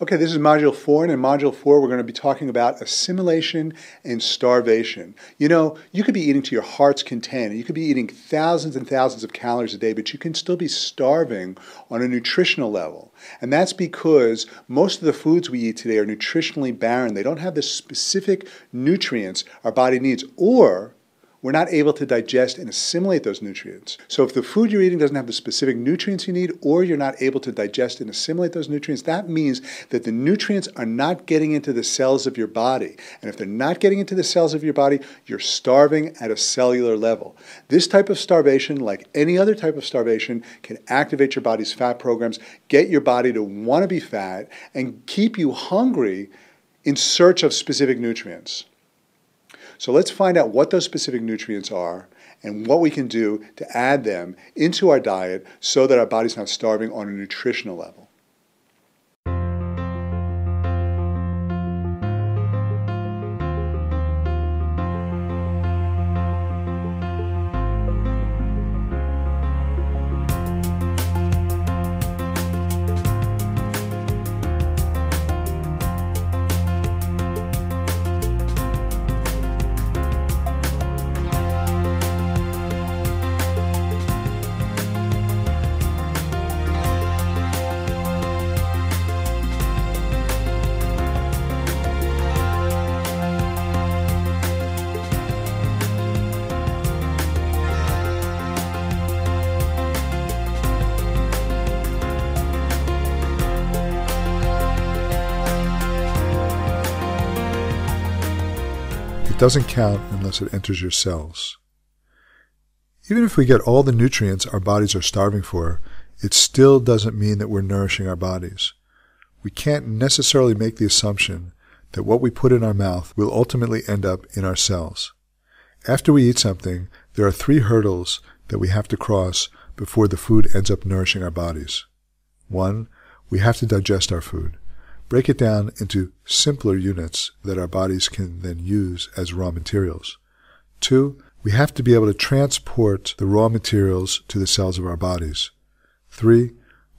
Okay, this is Module 4, and in Module 4 we're going to be talking about assimilation and starvation. You know, you could be eating to your heart's content, and you could be eating thousands and thousands of calories a day, but you can still be starving on a nutritional level. And that's because most of the foods we eat today are nutritionally barren. They don't have the specific nutrients our body needs, or we're not able to digest and assimilate those nutrients. So if the food you're eating doesn't have the specific nutrients you need, or you're not able to digest and assimilate those nutrients, that means that the nutrients are not getting into the cells of your body. And if they're not getting into the cells of your body, you're starving at a cellular level. This type of starvation, like any other type of starvation, can activate your body's fat programs, get your body to want to be fat, and keep you hungry in search of specific nutrients. So let's find out what those specific nutrients are and what we can do to add them into our diet so that our body's not starving on a nutritional level. It doesn't count unless it enters your cells. Even if we get all the nutrients our bodies are starving for, it still doesn't mean that we're nourishing our bodies. We can't necessarily make the assumption that what we put in our mouth will ultimately end up in our cells. After we eat something, there are 3 hurdles that we have to cross before the food ends up nourishing our bodies. 1, we have to digest our food. Break it down into simpler units that our bodies can then use as raw materials. 2, we have to be able to transport the raw materials to the cells of our bodies. 3,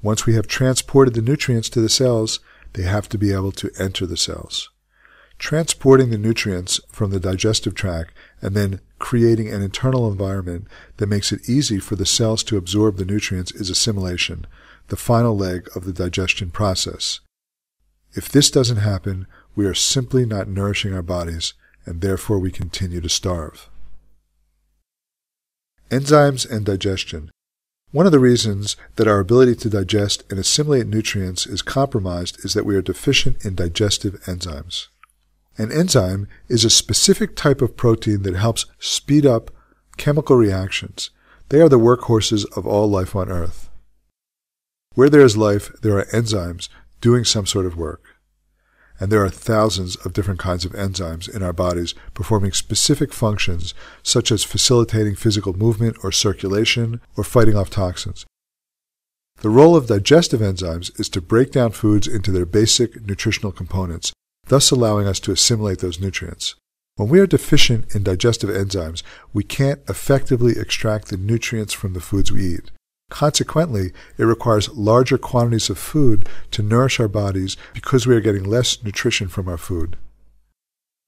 once we have transported the nutrients to the cells, they have to be able to enter the cells. Transporting the nutrients from the digestive tract and then creating an internal environment that makes it easy for the cells to absorb the nutrients is assimilation, the final leg of the digestion process. If this doesn't happen, we are simply not nourishing our bodies, and therefore we continue to starve. Enzymes and digestion. One of the reasons that our ability to digest and assimilate nutrients is compromised is that we are deficient in digestive enzymes. An enzyme is a specific type of protein that helps speed up chemical reactions. They are the workhorses of all life on Earth. Where there is life, there are enzymes doing some sort of work. And there are thousands of different kinds of enzymes in our bodies performing specific functions such as facilitating physical movement or circulation or fighting off toxins. The role of digestive enzymes is to break down foods into their basic nutritional components, thus allowing us to assimilate those nutrients. When we are deficient in digestive enzymes, we can't effectively extract the nutrients from the foods we eat. Consequently, it requires larger quantities of food to nourish our bodies because we are getting less nutrition from our food.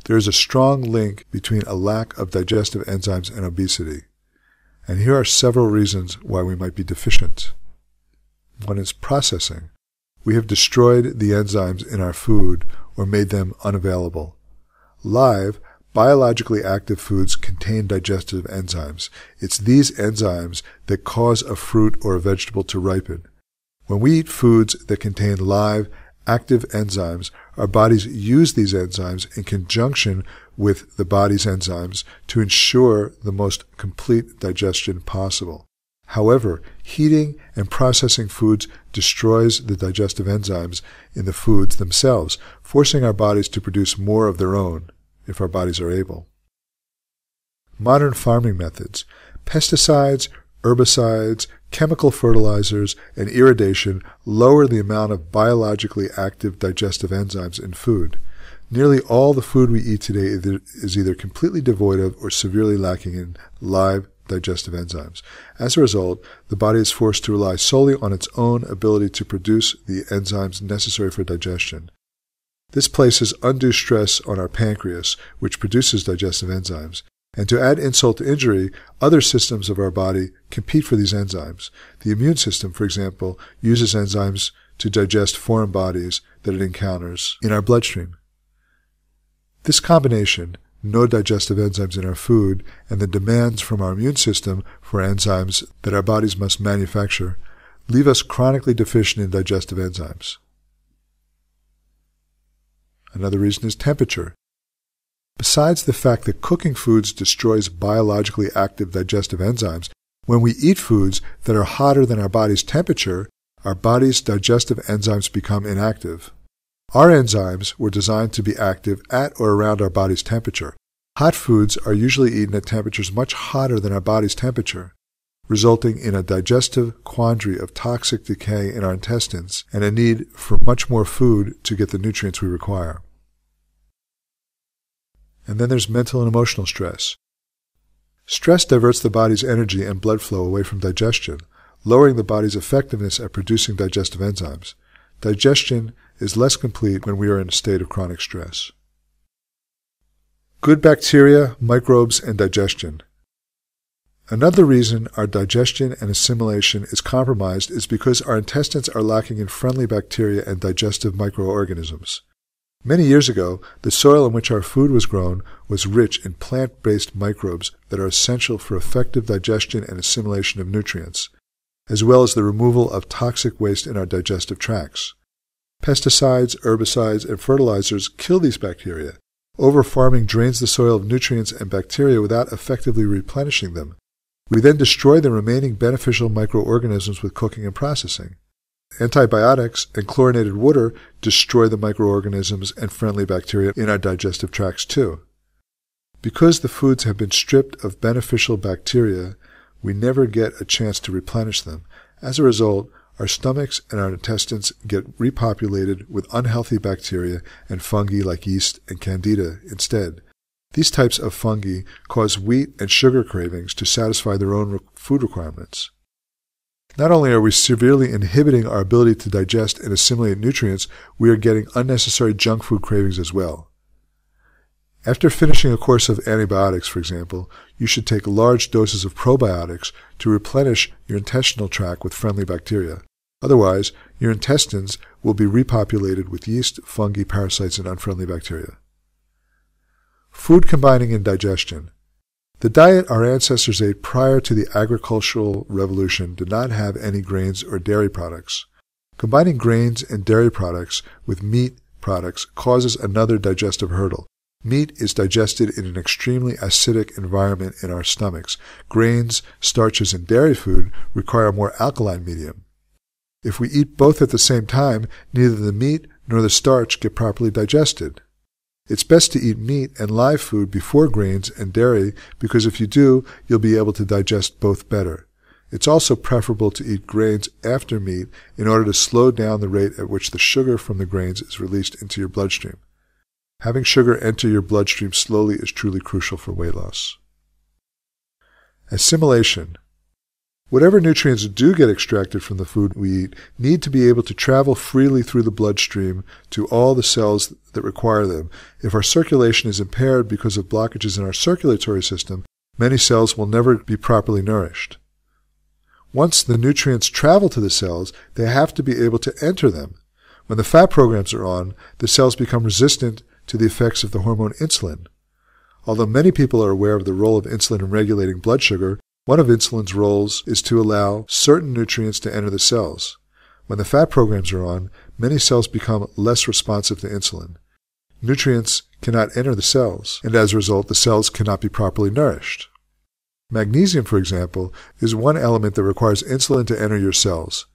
There is a strong link between a lack of digestive enzymes and obesity. And here are several reasons why we might be deficient. 1 is processing. We have destroyed the enzymes in our food or made them unavailable. Live, biologically active foods contain digestive enzymes. It's these enzymes that cause a fruit or a vegetable to ripen. When we eat foods that contain live, active enzymes, our bodies use these enzymes in conjunction with the body's enzymes to ensure the most complete digestion possible. However, heating and processing foods destroys the digestive enzymes in the foods themselves, forcing our bodies to produce more of their own, if our bodies are able. Modern farming methods, pesticides, herbicides, chemical fertilizers, and irrigation lower the amount of biologically active digestive enzymes in food. Nearly all the food we eat today is either completely devoid of or severely lacking in live digestive enzymes. As a result, the body is forced to rely solely on its own ability to produce the enzymes necessary for digestion. This places undue stress on our pancreas, which produces digestive enzymes. And to add insult to injury, other systems of our body compete for these enzymes. The immune system, for example, uses enzymes to digest foreign bodies that it encounters in our bloodstream. This combination, no digestive enzymes in our food, and the demands from our immune system for enzymes that our bodies must manufacture, leave us chronically deficient in digestive enzymes. Another reason is temperature. Besides the fact that cooking foods destroys biologically active digestive enzymes, when we eat foods that are hotter than our body's temperature, our body's digestive enzymes become inactive. Our enzymes were designed to be active at or around our body's temperature. Hot foods are usually eaten at temperatures much hotter than our body's temperature, resulting in a digestive quandary of toxic decay in our intestines and a need for much more food to get the nutrients we require. And then there's mental and emotional stress. Stress diverts the body's energy and blood flow away from digestion, lowering the body's effectiveness at producing digestive enzymes. Digestion is less complete when we are in a state of chronic stress. Good bacteria, microbes, and digestion. Another reason our digestion and assimilation is compromised is because our intestines are lacking in friendly bacteria and digestive microorganisms. Many years ago, the soil in which our food was grown was rich in plant-based microbes that are essential for effective digestion and assimilation of nutrients, as well as the removal of toxic waste in our digestive tracts. Pesticides, herbicides, and fertilizers kill these bacteria. Over-farming drains the soil of nutrients and bacteria without effectively replenishing them. We then destroy the remaining beneficial microorganisms with cooking and processing. Antibiotics and chlorinated water destroy the microorganisms and friendly bacteria in our digestive tracts too. Because the foods have been stripped of beneficial bacteria, we never get a chance to replenish them. As a result, our stomachs and our intestines get repopulated with unhealthy bacteria and fungi like yeast and candida instead. These types of fungi cause wheat and sugar cravings to satisfy their own food requirements. Not only are we severely inhibiting our ability to digest and assimilate nutrients, we are getting unnecessary junk food cravings as well. After finishing a course of antibiotics, for example, you should take large doses of probiotics to replenish your intestinal tract with friendly bacteria. Otherwise, your intestines will be repopulated with yeast, fungi, parasites, and unfriendly bacteria. Food combining and digestion. The diet our ancestors ate prior to the agricultural revolution did not have any grains or dairy products. Combining grains and dairy products with meat products causes another digestive hurdle. Meat is digested in an extremely acidic environment in our stomachs. Grains, starches, and dairy food require a more alkaline medium. If we eat both at the same time, neither the meat nor the starch get properly digested. It's best to eat meat and live food before grains and dairy because if you do, you'll be able to digest both better. It's also preferable to eat grains after meat in order to slow down the rate at which the sugar from the grains is released into your bloodstream. Having sugar enter your bloodstream slowly is truly crucial for weight loss. Assimilation. Whatever nutrients do get extracted from the food we eat need to be able to travel freely through the bloodstream to all the cells that require them. If our circulation is impaired because of blockages in our circulatory system, many cells will never be properly nourished. Once the nutrients travel to the cells, they have to be able to enter them. When the fat programs are on, the cells become resistant to the effects of the hormone insulin. Although many people are aware of the role of insulin in regulating blood sugar, one of insulin's roles is to allow certain nutrients to enter the cells. When the fat programs are on, many cells become less responsive to insulin. Nutrients cannot enter the cells, and as a result, the cells cannot be properly nourished. Magnesium, for example, is one element that requires insulin to enter your cells.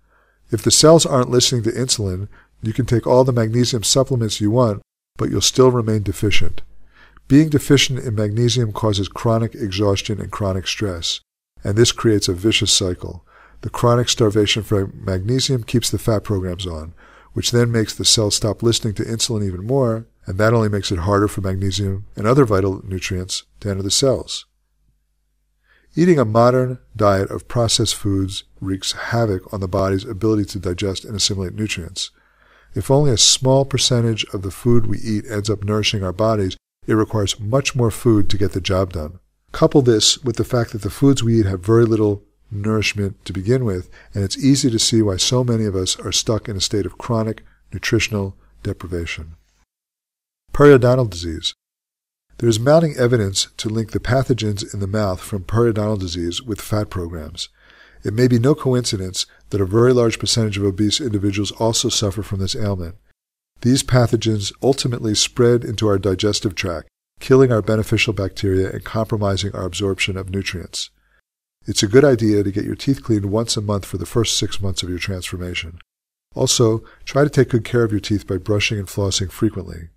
If the cells aren't listening to insulin, you can take all the magnesium supplements you want, but you'll still remain deficient. Being deficient in magnesium causes chronic exhaustion and chronic stress, and this creates a vicious cycle. The chronic starvation for magnesium keeps the fat programs on, which then makes the cells stop listening to insulin even more, and that only makes it harder for magnesium and other vital nutrients to enter the cells. Eating a modern diet of processed foods wreaks havoc on the body's ability to digest and assimilate nutrients. If only a small percentage of the food we eat ends up nourishing our bodies, it requires much more food to get the job done. Couple this with the fact that the foods we eat have very little nourishment to begin with, and it's easy to see why so many of us are stuck in a state of chronic nutritional deprivation. Periodontal disease. There is mounting evidence to link the pathogens in the mouth from periodontal disease with fat programs. It may be no coincidence that a very large percentage of obese individuals also suffer from this ailment. These pathogens ultimately spread into our digestive tract, killing our beneficial bacteria and compromising our absorption of nutrients. It's a good idea to get your teeth cleaned once a month for the first 6 months of your transformation. Also, try to take good care of your teeth by brushing and flossing frequently.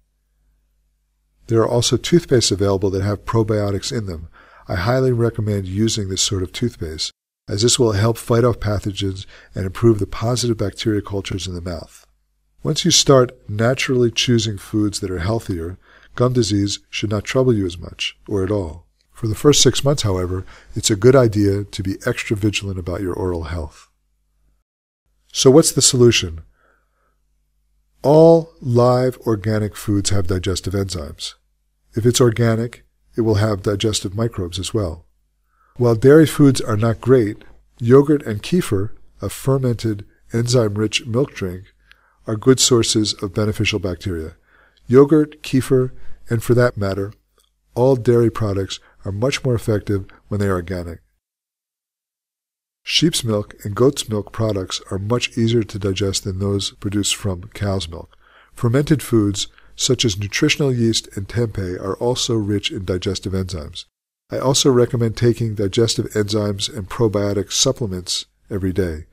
There are also toothpastes available that have probiotics in them. I highly recommend using this sort of toothpaste, as this will help fight off pathogens and improve the positive bacteria cultures in the mouth. Once you start naturally choosing foods that are healthier, gum disease should not trouble you as much, or at all. For the first 6 months, however, it's a good idea to be extra vigilant about your oral health. So what's the solution? All live organic foods have digestive enzymes. If it's organic, it will have digestive microbes as well. While dairy foods are not great, yogurt and kefir, a fermented, enzyme-rich milk drink, are good sources of beneficial bacteria. Yogurt, kefir, and for that matter, all dairy products are much more effective when they are organic. Sheep's milk and goat's milk products are much easier to digest than those produced from cow's milk. Fermented foods, such as nutritional yeast and tempeh, are also rich in digestive enzymes. I also recommend taking digestive enzymes and probiotic supplements every day.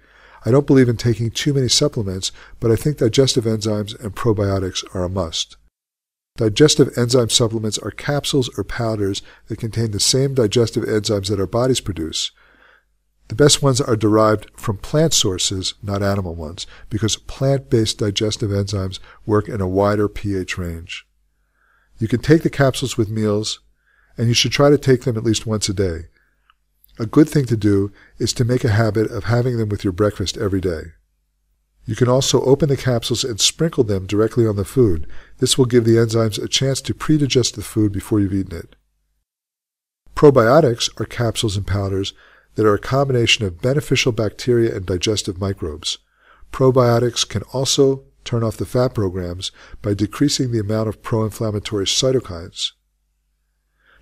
I don't believe in taking too many supplements, but I think digestive enzymes and probiotics are a must. Digestive enzyme supplements are capsules or powders that contain the same digestive enzymes that our bodies produce. The best ones are derived from plant sources, not animal ones, because plant-based digestive enzymes work in a wider pH range. You can take the capsules with meals, and you should try to take them at least once a day. A good thing to do is to make a habit of having them with your breakfast every day. You can also open the capsules and sprinkle them directly on the food. This will give the enzymes a chance to pre-digest the food before you've eaten it. Probiotics are capsules and powders that are a combination of beneficial bacteria and digestive microbes. Probiotics can also turn off the fat programs by decreasing the amount of pro-inflammatory cytokines.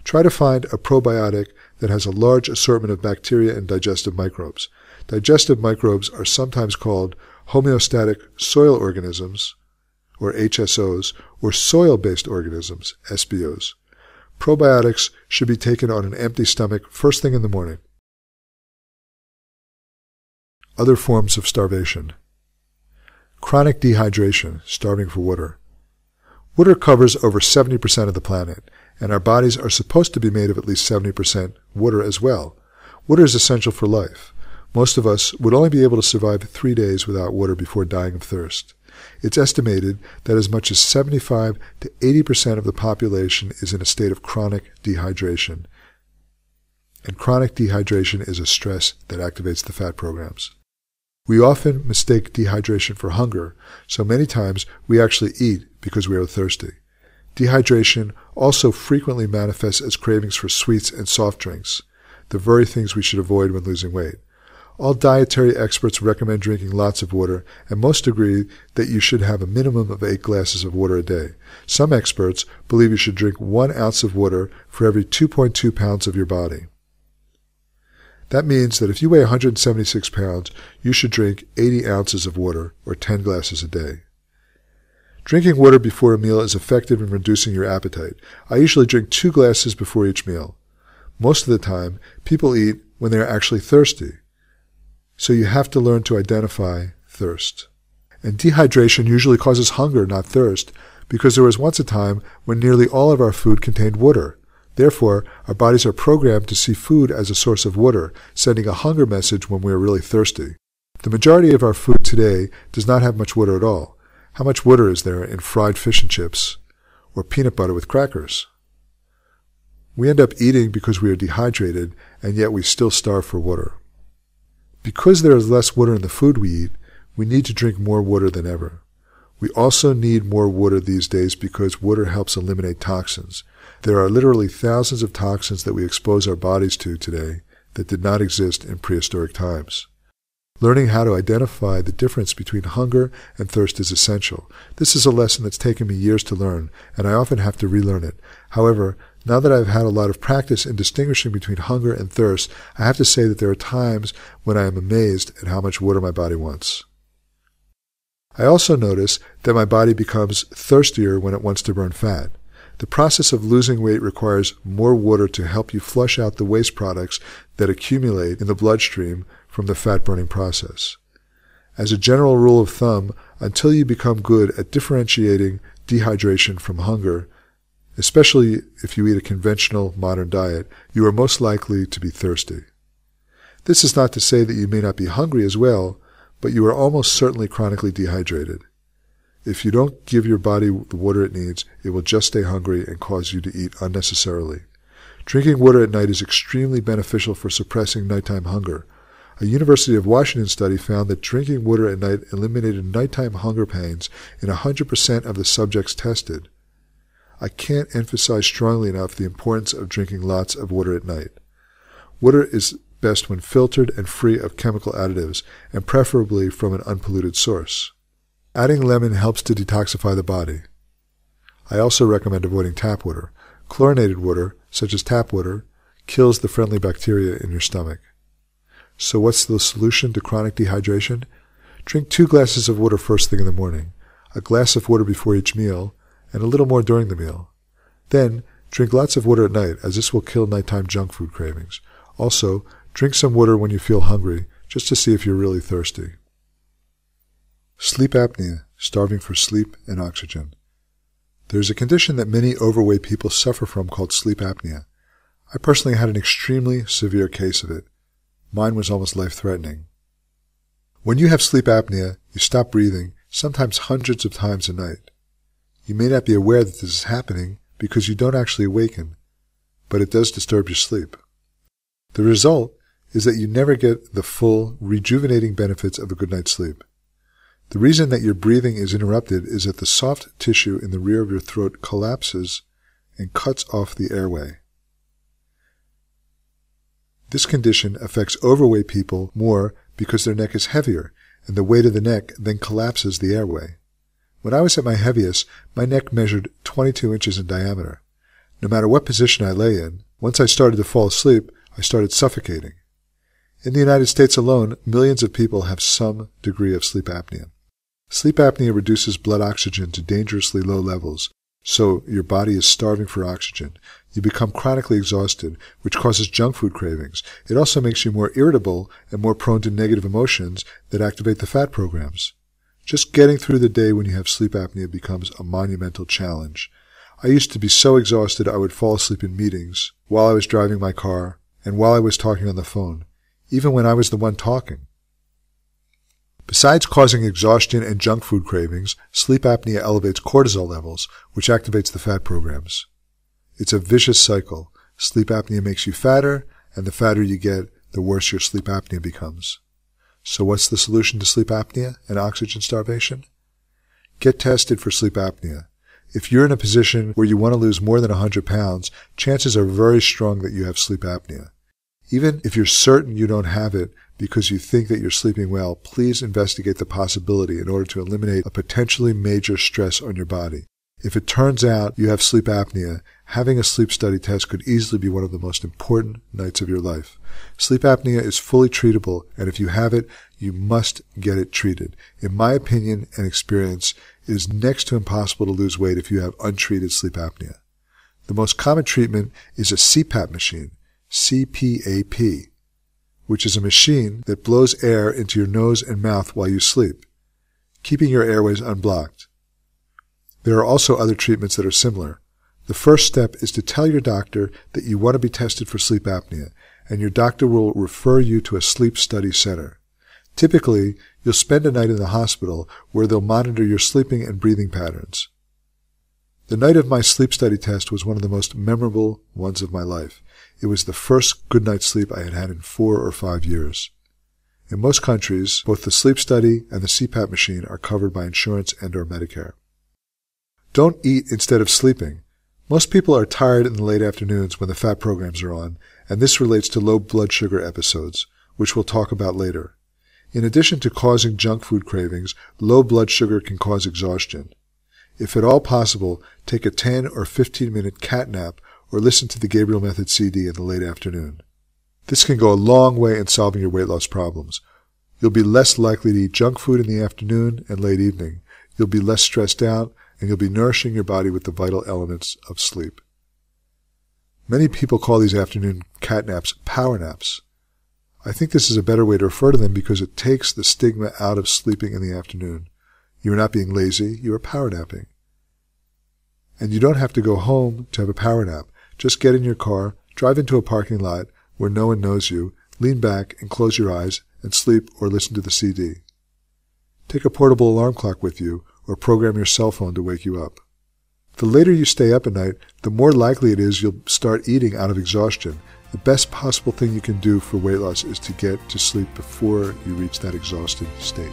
Try to find a probiotic that has a large assortment of bacteria and digestive microbes. Digestive microbes are sometimes called homeostatic soil organisms, or HSOs, or soil-based organisms, SBOs. Probiotics should be taken on an empty stomach first thing in the morning. Other forms of starvation. Chronic dehydration, starving for water. Water covers over 70% of the planet, and our bodies are supposed to be made of at least 70% water as well. Water is essential for life. Most of us would only be able to survive 3 days without water before dying of thirst. It's estimated that as much as 75 to 80% of the population is in a state of chronic dehydration. And chronic dehydration is a stress that activates the fat programs. We often mistake dehydration for hunger, so many times we actually eat because we are thirsty. Dehydration also frequently manifests as cravings for sweets and soft drinks, the very things we should avoid when losing weight. All dietary experts recommend drinking lots of water, and most agree that you should have a minimum of 8 glasses of water a day. Some experts believe you should drink 1 ounce of water for every 2.2 pounds of your body. That means that if you weigh 176 pounds, you should drink 80 ounces of water, or 10 glasses a day. Drinking water before a meal is effective in reducing your appetite. I usually drink 2 glasses before each meal. Most of the time, people eat when they are actually thirsty. So you have to learn to identify thirst. And dehydration usually causes hunger, not thirst, because there was once a time when nearly all of our food contained water. Therefore, our bodies are programmed to see food as a source of water, sending a hunger message when we are really thirsty. The majority of our food today does not have much water at all. How much water is there in fried fish and chips or peanut butter with crackers? We end up eating because we are dehydrated, and yet we still starve for water. Because there is less water in the food we eat, we need to drink more water than ever. We also need more water these days because water helps eliminate toxins. There are literally thousands of toxins that we expose our bodies to today that did not exist in prehistoric times. Learning how to identify the difference between hunger and thirst is essential. This is a lesson that's taken me years to learn, and I often have to relearn it. However, now that I've had a lot of practice in distinguishing between hunger and thirst, I have to say that there are times when I am amazed at how much water my body wants. I also notice that my body becomes thirstier when it wants to burn fat. The process of losing weight requires more water to help you flush out the waste products that accumulate in the bloodstream from the fat-burning process. As a general rule of thumb, until you become good at differentiating dehydration from hunger, especially if you eat a conventional modern diet, you are most likely to be thirsty. This is not to say that you may not be hungry as well, but you are almost certainly chronically dehydrated. If you don't give your body the water it needs, it will just stay hungry and cause you to eat unnecessarily. Drinking water at night is extremely beneficial for suppressing nighttime hunger. A University of Washington study found that drinking water at night eliminated nighttime hunger pains in 100% of the subjects tested. I can't emphasize strongly enough the importance of drinking lots of water at night. Water is best when filtered and free of chemical additives, and preferably from an unpolluted source. Adding lemon helps to detoxify the body. I also recommend avoiding tap water. Chlorinated water, such as tap water, kills the friendly bacteria in your stomach. So what's the solution to chronic dehydration? Drink 2 glasses of water first thing in the morning, a glass of water before each meal, and a little more during the meal. Then, drink lots of water at night, as this will kill nighttime junk food cravings. Also, drink some water when you feel hungry, just to see if you're really thirsty. Sleep apnea, starving for sleep and oxygen. There's a condition that many overweight people suffer from called sleep apnea. I personally had an extremely severe case of it. Mine was almost life-threatening. When you have sleep apnea, you stop breathing, sometimes hundreds of times a night. You may not be aware that this is happening because you don't actually awaken, but it does disturb your sleep. The result is that you never get the full, rejuvenating benefits of a good night's sleep. The reason that your breathing is interrupted is that the soft tissue in the rear of your throat collapses and cuts off the airway. This condition affects overweight people more because their neck is heavier, and the weight of the neck then collapses the airway. When I was at my heaviest, my neck measured 22 inches in diameter. No matter what position I lay in, once I started to fall asleep, I started suffocating. In the United States alone, millions of people have some degree of sleep apnea. Sleep apnea reduces blood oxygen to dangerously low levels, so your body is starving for oxygen. You become chronically exhausted, which causes junk food cravings. It also makes you more irritable and more prone to negative emotions that activate the fat programs. Just getting through the day when you have sleep apnea becomes a monumental challenge. I used to be so exhausted I would fall asleep in meetings, while I was driving my car, and while I was talking on the phone, even when I was the one talking. Besides causing exhaustion and junk food cravings, sleep apnea elevates cortisol levels, which activates the fat programs. It's a vicious cycle. Sleep apnea makes you fatter, and the fatter you get, the worse your sleep apnea becomes. So what's the solution to sleep apnea and oxygen starvation? Get tested for sleep apnea. If you're in a position where you want to lose more than 100 pounds, chances are very strong that you have sleep apnea. Even if you're certain you don't have it because you think that you're sleeping well, please investigate the possibility in order to eliminate a potentially major stress on your body. If it turns out you have sleep apnea, having a sleep study test could easily be one of the most important nights of your life. Sleep apnea is fully treatable, and if you have it, you must get it treated. In my opinion and experience, it is next to impossible to lose weight if you have untreated sleep apnea. The most common treatment is a CPAP machine, CPAP, which is a machine that blows air into your nose and mouth while you sleep, keeping your airways unblocked. There are also other treatments that are similar. The first step is to tell your doctor that you want to be tested for sleep apnea, and your doctor will refer you to a sleep study center. Typically, you'll spend a night in the hospital where they'll monitor your sleeping and breathing patterns. The night of my sleep study test was one of the most memorable ones of my life. It was the first good night's sleep I had had in 4 or 5 years. In most countries, both the sleep study and the CPAP machine are covered by insurance and/or Medicare. Don't eat instead of sleeping. Most people are tired in the late afternoons when the fat programs are on, and this relates to low blood sugar episodes, which we'll talk about later. In addition to causing junk food cravings, low blood sugar can cause exhaustion. If at all possible, take a 10 or 15-minute cat nap or listen to the Gabriel Method CD in the late afternoon. This can go a long way in solving your weight loss problems. You'll be less likely to eat junk food in the afternoon and late evening. You'll be less stressed out, and you'll be nourishing your body with the vital elements of sleep. Many people call these afternoon cat naps power naps. I think this is a better way to refer to them because it takes the stigma out of sleeping in the afternoon. You are not being lazy, you are power napping. And you don't have to go home to have a power nap. Just get in your car, drive into a parking lot where no one knows you, lean back and close your eyes and sleep or listen to the CD. Take a portable alarm clock with you or program your cell phone to wake you up. The later you stay up at night, the more likely it is you'll start eating out of exhaustion. The best possible thing you can do for weight loss is to get to sleep before you reach that exhausted state.